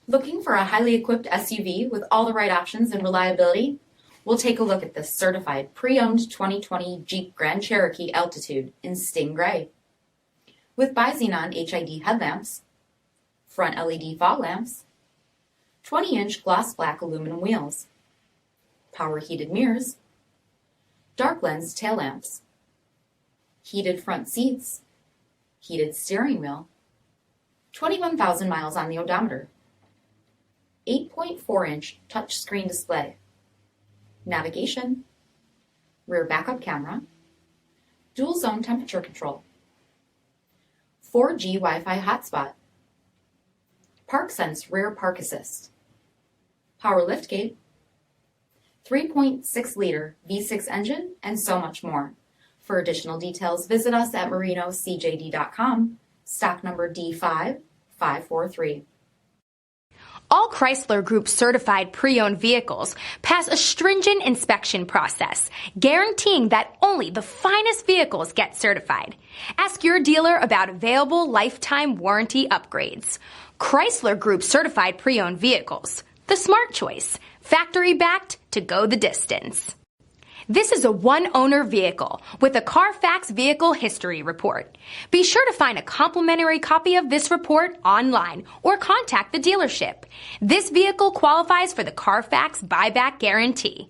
Looking for a highly equipped SUV with all the right options and reliability? We'll take a look at this certified pre-owned 2020 Jeep Grand Cherokee Altitude in Sting Gray. With BI-XENON HID headlamps, front LED fog lamps, 20-inch gloss black aluminum wheels, power heated mirrors, dark lens tail lamps, heated front seats, heated steering wheel, 21,000 miles on the odometer, 8.4-inch touchscreen display, navigation, rear backup camera, dual zone temperature control, 4G Wi-Fi hotspot, ParkSense rear park assist, power liftgate, 3.6-liter V6 engine, and so much more. For additional details, visit us at marinocjd.com, stock number D5543. All Chrysler Group certified pre-owned vehicles pass a stringent inspection process, guaranteeing that only the finest vehicles get certified. Ask your dealer about available lifetime warranty upgrades. Chrysler Group certified pre-owned vehicles, the smart choice, factory-backed to go the distance. This is a one-owner vehicle with a CARFAX vehicle history report. Be sure to find a complimentary copy of this report online or contact the dealership. This vehicle qualifies for the CARFAX buyback guarantee.